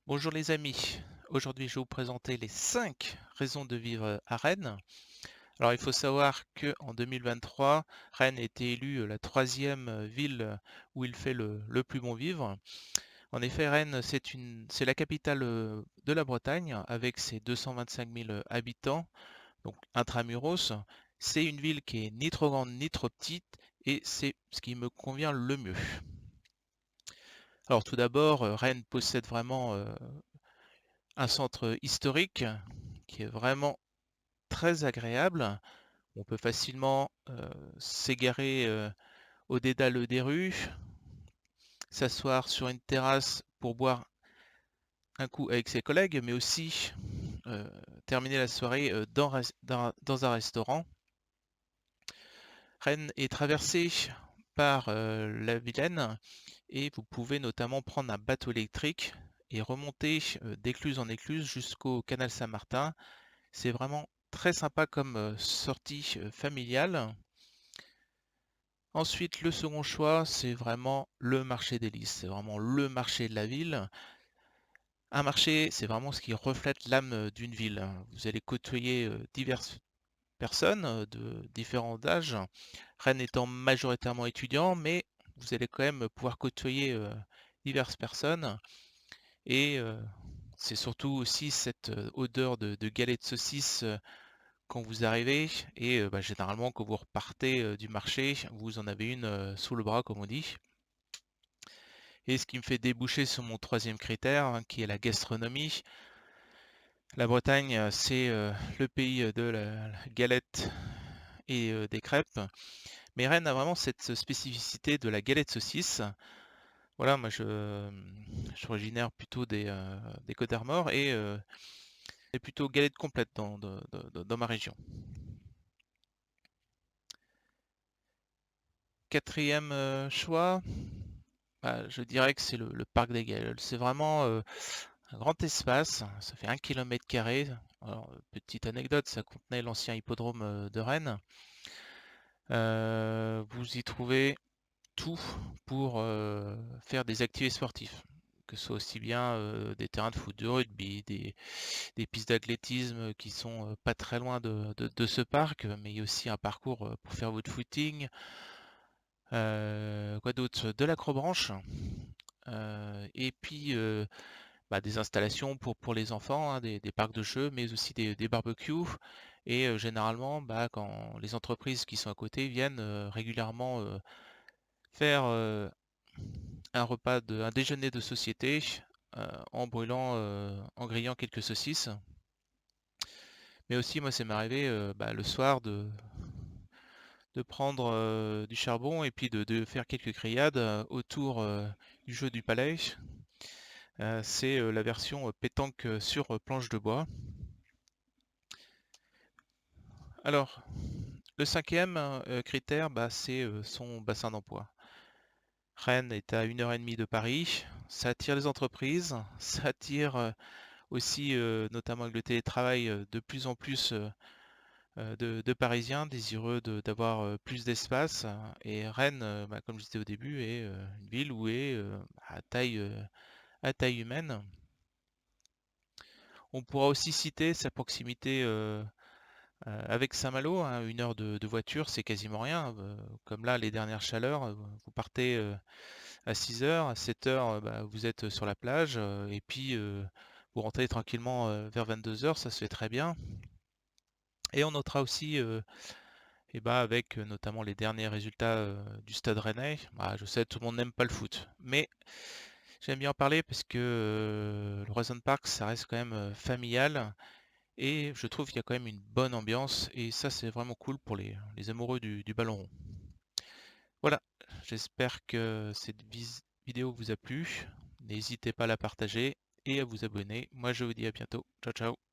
Bonjour les amis, aujourd'hui je vais vous présenter les 5 raisons de vivre à Rennes. Alors il faut savoir qu'en 2023, Rennes a été élue la troisième ville où il fait le plus bon vivre. En effet, Rennes c'est la capitale de la Bretagne avec ses 225 000 habitants, donc intramuros. C'est une ville qui est ni trop grande ni trop petite et c'est ce qui me convient le mieux. Alors tout d'abord, Rennes possède vraiment un centre historique qui est vraiment très agréable. On peut facilement s'égarer au dédale des rues, s'asseoir sur une terrasse pour boire un coup avec ses collègues, mais aussi euh, terminer la soirée dans un restaurant. Rennes est traversée par la Vilaine et vous pouvez notamment prendre un bateau électrique et remonter d'écluse en écluse jusqu'au canal Saint-Martin. C'est vraiment très sympa comme sortie familiale. Ensuite, le second choix, c'est vraiment le marché des Lys. C'est vraiment le marché de la ville. Un marché, c'est vraiment ce qui reflète l'âme d'une ville. Vous allez côtoyer diverses personnes de différents âges. Rennes étant majoritairement étudiant, mais vous allez quand même pouvoir côtoyer diverses personnes. Et c'est surtout aussi cette odeur de galets de saucisses quand vous arrivez et généralement quand vous repartez du marché, vous en avez une sous le bras comme on dit. Et ce qui me fait déboucher sur mon troisième critère, hein, qui est la gastronomie. La Bretagne, c'est le pays de la galette et des crêpes. Mais Rennes a vraiment cette spécificité de la galette saucisse. Voilà, moi je suis originaire plutôt des Côtes d'Armor et c'est plutôt galette complète dans ma région. Quatrième choix, bah, je dirais que c'est le parc des Gailleuls. C'est vraiment un grand espace, ça fait 1 km². Alors, petite anecdote, ça contenait l'ancien hippodrome de Rennes. Vous y trouvez tout pour faire des activités sportives, que ce soit aussi bien des terrains de foot, de rugby, des pistes d'athlétisme qui sont pas très loin de ce parc, mais il y a aussi un parcours pour faire votre footing. Quoi d'autre? De l'acrobranche. Et puis des installations pour les enfants, hein, des parcs de jeux, mais aussi des barbecues. Et généralement, quand les entreprises qui sont à côté viennent régulièrement faire un déjeuner de société en grillant quelques saucisses. Mais aussi, moi, c'est m'est arrivé le soir de prendre du charbon et puis de faire quelques grillades autour du jeu du palais. C'est la version pétanque sur planche de bois. Alors, le cinquième critère, c'est son bassin d'emploi. Rennes est à 1 h 30 de Paris. Ça attire les entreprises, ça attire aussi, notamment avec le télétravail, de plus en plus de Parisiens désireux d'avoir plus d'espace. Et Rennes, comme je disais au début, est une ville où est à taille humaine. On pourra aussi citer sa proximité avec Saint-Malo, hein, 1 heure de voiture, c'est quasiment rien. Comme là, les dernières chaleurs, vous partez à 6 heures, à 7 heures, vous êtes sur la plage, et puis vous rentrez tranquillement vers 22 heures, ça se fait très bien. Et on notera aussi, avec notamment les derniers résultats du Stade Rennais, je sais, tout le monde n'aime pas le foot, mais j'aime bien en parler parce que le Roison Park, ça reste quand même familial. Et je trouve qu'il y a quand même une bonne ambiance et ça c'est vraiment cool pour les amoureux du ballon rond. Voilà, j'espère que cette vidéo vous a plu. N'hésitez pas à la partager et à vous abonner. Moi je vous dis à bientôt. Ciao ciao.